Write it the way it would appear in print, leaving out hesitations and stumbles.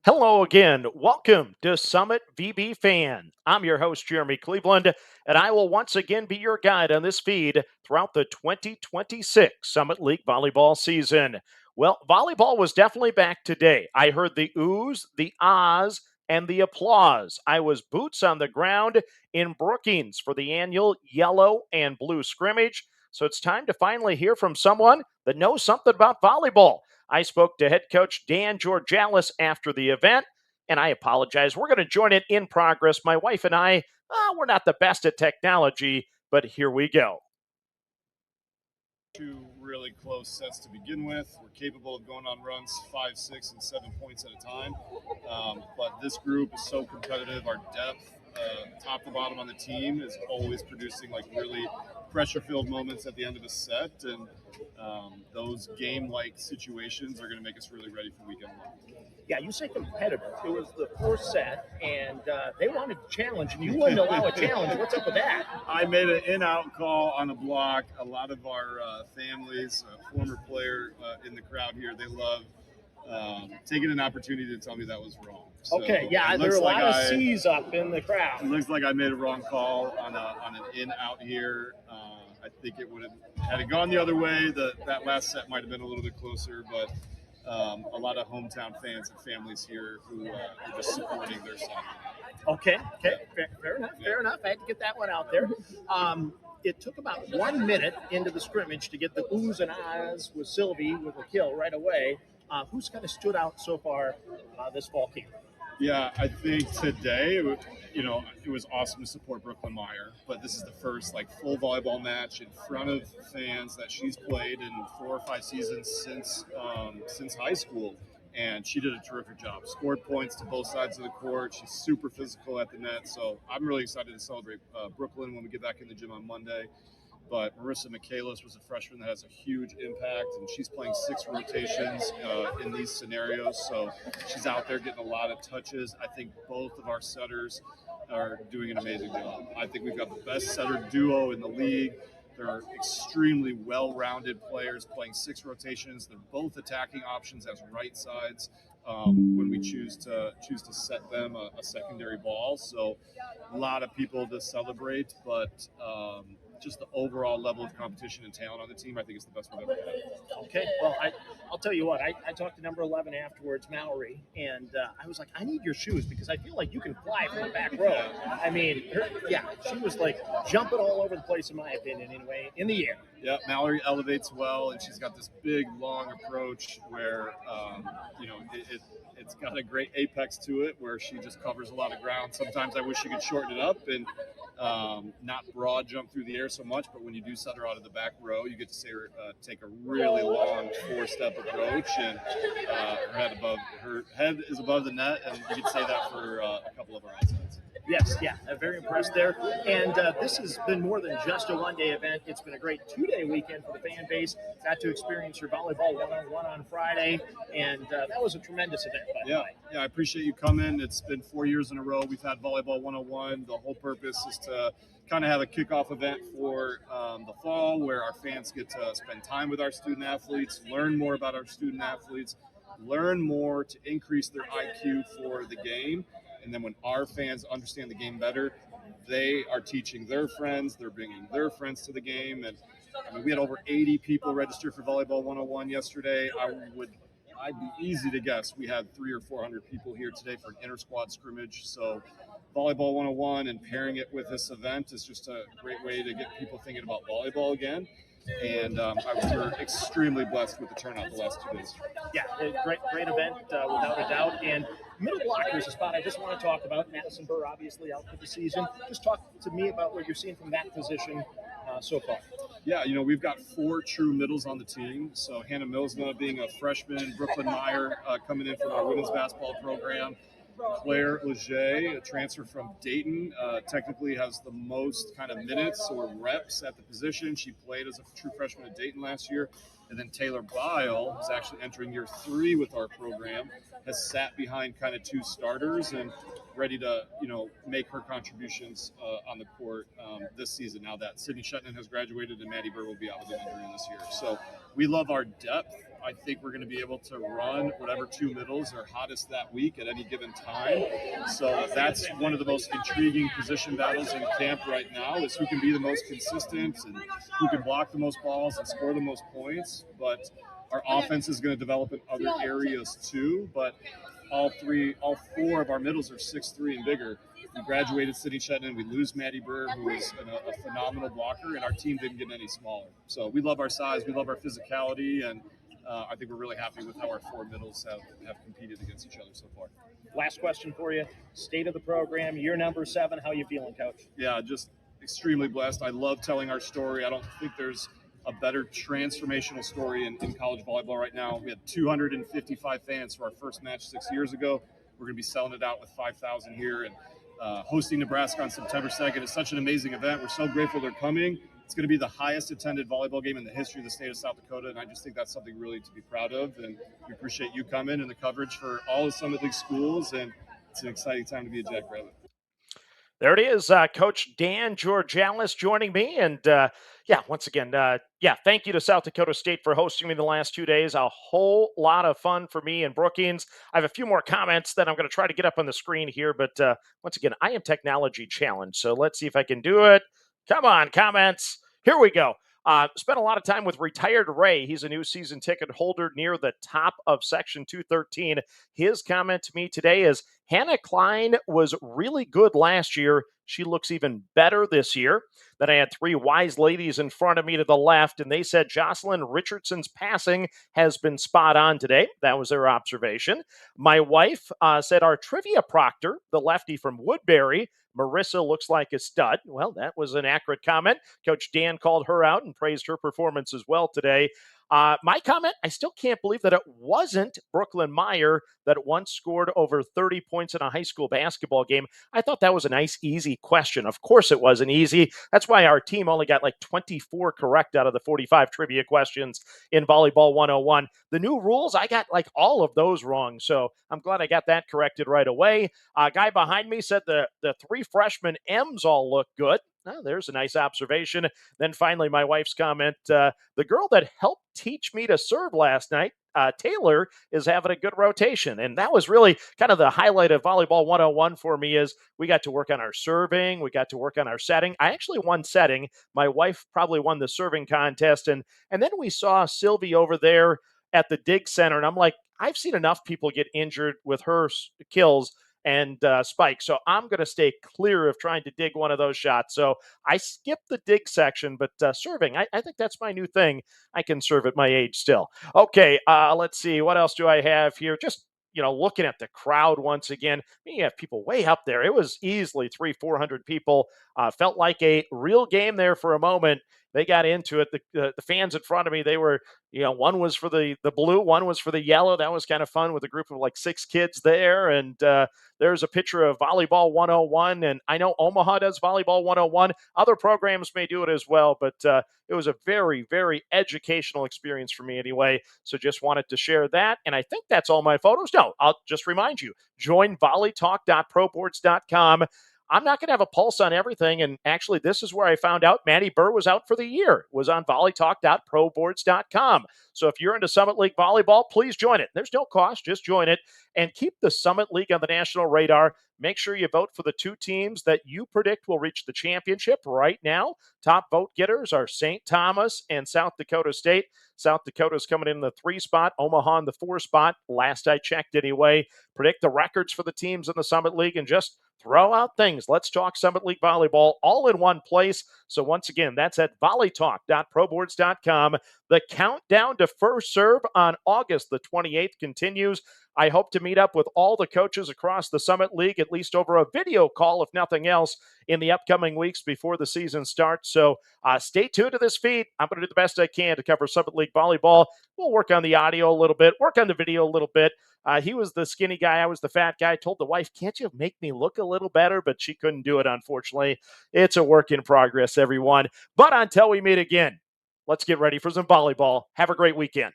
Hello again. Welcome to Summit VB Fan. I'm your host, Jeremy Cleveland, and I will once again be your guide on this feed throughout the 2026 Summit League volleyball season. Well, volleyball was definitely back today. I heard the oohs, the ahs, and the applause. I was boots on the ground in Brookings for the annual yellow and blue scrimmage. So it's time to finally hear from someone that knows something about volleyball. I spoke to head coach Dan Georgalas after the event, and I apologize. We're going to join it in progress. My wife and I, we're not the best at technology, but here we go. Two really close sets to begin with. We're capable of going on runs 5, 6, and 7 points at a time. But this group is so competitive. Our depth, top to bottom on the team, is always producing like really pressure-filled moments at the end of a set, and those game-like situations are going to make us really ready for weekend one. Yeah, you say competitive. It was the fourth set, and they wanted a challenge, and you wouldn't allow a challenge. What's up with that? I made an in-out call on a block. A lot of our families, former player in the crowd here, they love taking an opportunity to tell me that was wrong. So okay, yeah, there are a lot of C's up in the crowd. It looks like I made a wrong call on an in-out here. I think it would have, had it gone the other way, that last set might have been a little bit closer, but a lot of hometown fans and families here who are just supporting their side. Okay. Fair enough. I had to get that one out there. It took about 1 minute into the scrimmage to get the oohs and ahs with Sylvie with a kill right away. Who's kind of stood out so far this fall camp? Yeah, I think today, it was awesome to support Brooklyn Meyer, but this is the first full volleyball match in front of fans that she's played in 4 or 5 seasons since high school, and she did a terrific job. Scored points to both sides of the court. She's super physical at the net, so I'm really excited to celebrate Brooklyn when we get back in the gym on Monday. But Marisa Michaelis was a freshman that has a huge impact, and she's playing 6 rotations in these scenarios. So she's out there getting a lot of touches. I think both of our setters are doing an amazing job. I think we've got the best setter duo in the league. They're extremely well-rounded players playing 6 rotations. They're both attacking options as right sides when we choose to set them a secondary ball. So a lot of people to celebrate, but just the overall level of competition and talent on the team, I think is the best we've ever had. Okay, well, I'll tell you what, I talked to number 11 afterwards, Mallory, and I was like, I need your shoes because I feel like you can fly from the back row. I mean, she was jumping all over the place, in my opinion, anyway, in the air. Yeah, Mallory elevates well, and she's got this big, long approach where, it's got a great apex to it where she just covers a lot of ground. Sometimes I wish she could shorten it up and not broad jump through the air so much, but when you do set her out of the back row, you get to see her take a really long 4-step approach, and her head is above the net, and you could say that for a couple of our outsides. Yes, very impressed there. And this has been more than just a one-day event. It's been a great 2-day weekend for the fan base. Got to experience your volleyball one-on-one on Friday, and that was a tremendous event. Yeah, I appreciate you coming. It's been 4 years in a row we've had volleyball 101. The whole purpose is to kind of have a kickoff event for the fall where our fans get to spend time with our student athletes, learn more about our student athletes, learn more to increase their IQ for the game. And then when our fans understand the game better, they are teaching their friends, they're bringing their friends to the game. And I mean, we had over 80 people registered for Volleyball 101 yesterday. I'd be easy to guess we had 300 or 400 people here today for an inter-squad scrimmage. So Volleyball 101 and pairing it with this event is just a great way to get people thinking about volleyball again. And we're extremely blessed with the turnout the last 2 days. Yeah, great event, without a doubt. And middle blocker is a spot I just want to talk about. Madison Burr, obviously, out for the season. Just talk to me about what you're seeing from that position so far. Yeah, we've got 4 true middles on the team. So Hannah Millsma being a freshman, Brooklyn Meyer coming in from our women's basketball program. Claire Leger, a transfer from Dayton, technically has the most kind of minutes or reps at the position. She played as a true freshman at Dayton last year. And then Taylor Bile, who's actually entering year 3 with our program, has sat behind kind of 2 starters and ready to, make her contributions on the court this season. Now that Sydney Shetland has graduated and Maddie Burr will be out with an injury this year. So we love our depth I think we're going to be able to run whatever two middles are hottest that week at any given time. So that's one of the most intriguing position battles in camp right now, is who can be the most consistent and who can block the most balls and score the most points. But our offense is going to develop in other areas too. But all four of our middles are 6'3" and bigger. We graduated Sydney Shetland. We lose Madison Burr, who is a phenomenal blocker, and our team didn't get any smaller. So we love our size, we love our physicality, and I think we're really happy with how our four middles have competed against each other so far. Last question for you. State of the program, year number 7. How you feeling, Coach? Yeah, just extremely blessed. I love telling our story. I don't think there's a better transformational story in college volleyball right now. We had 255 fans for our first match 6 years ago. We're going to be selling it out with 5,000 here, and hosting Nebraska on September 2nd. It's such an amazing event. We're so grateful they're coming. It's going to be the highest attended volleyball game in the history of the state of South Dakota, and I just think that's something really to be proud of, and we appreciate you coming and the coverage for all the Summit League schools, and it's an exciting time to be a Jackrabbit. There it is, Coach Dan Georgalas joining me. And once again, thank you to South Dakota State for hosting me the last 2 days. A whole lot of fun for me and Brookings. I have a few more comments that I'm going to try to get up on the screen here. But once again, I am technology challenged. So let's see if I can do it. Come on, comments. Here we go. Spent a lot of time with retired Ray. He's a new season ticket holder near the top of section 213. His comment to me today is, Hannah Klein was really good last year. She looks even better this year. Then I had 3 wise ladies in front of me to the left, and they said Jocelyn Richardson's passing has been spot on today. That was their observation. My wife said our trivia proctor, the lefty from Woodbury, Marisa, looks like a stud. Well, that was an accurate comment. Coach Dan called her out and praised her performance as well today. My comment, I still can't believe that it wasn't Brooklyn Meyer that once scored over 30 points in a high school basketball game. I thought that was a nice, easy question. Of course it wasn't easy. That's why our team only got like 24 correct out of the 45 trivia questions in Volleyball 101. The new rules, I got like all of those wrong. So I'm glad I got that corrected right away. A guy behind me said the 3 freshman M's all look good. Oh, there's a nice observation. Then finally, my wife's comment, the girl that helped teach me to serve last night, Taylor, is having a good rotation. And that was really kind of the highlight of Volleyball 101 for me, is we got to work on our serving. We got to work on our setting. I actually won setting. My wife probably won the serving contest. And then we saw Sylvie over there at the dig center. And I'm like, I've seen enough people get injured with her kills and spike. So I'm going to stay clear of trying to dig one of those shots. So I skipped the dig section, but serving, I think that's my new thing. I can serve at my age still. Okay, let's see. What else do I have here? Just, looking at the crowd once again. You have people way up there. It was easily 300-400 people. Felt like a real game there for a moment. They got into it. The fans in front of me, they were, one was for the blue, one was for the yellow. That was kind of fun with a group of like 6 kids there. And there's a picture of Volleyball 101. And I know Omaha does Volleyball 101. Other programs may do it as well. But it was a very, very educational experience for me anyway. So just wanted to share that. And I think that's all my photos. No, I'll just remind you, join volleytalk.proboards.com. I'm not going to have a pulse on everything. And actually, this is where I found out Madison Burr was out for the year. It was on volleytalk.proboards.com. So if you're into Summit League volleyball, please join it. There's no cost. Just join it and keep the Summit League on the national radar. Make sure you vote for the 2 teams that you predict will reach the championship right now. Top vote getters are St. Thomas and South Dakota State. South Dakota's coming in the 3 spot, Omaha in the 4 spot. Last I checked anyway. Predict the records for the teams in the Summit League and just throw out things. Let's talk Summit League volleyball all in one place. So once again, that's at volleytalk.proboards.com. The countdown to first serve on August the 28th continues. I hope to meet up with all the coaches across the Summit League, at least over a video call, if nothing else, in the upcoming weeks before the season starts. So stay tuned to this feed. I'm going to do the best I can to cover Summit League volleyball. We'll work on the audio a little bit, work on the video a little bit. He was the skinny guy. I was the fat guy. I told the wife, can't you make me look a little better? But she couldn't do it, unfortunately. It's a work in progress, everyone. But until we meet again, let's get ready for some volleyball. Have a great weekend.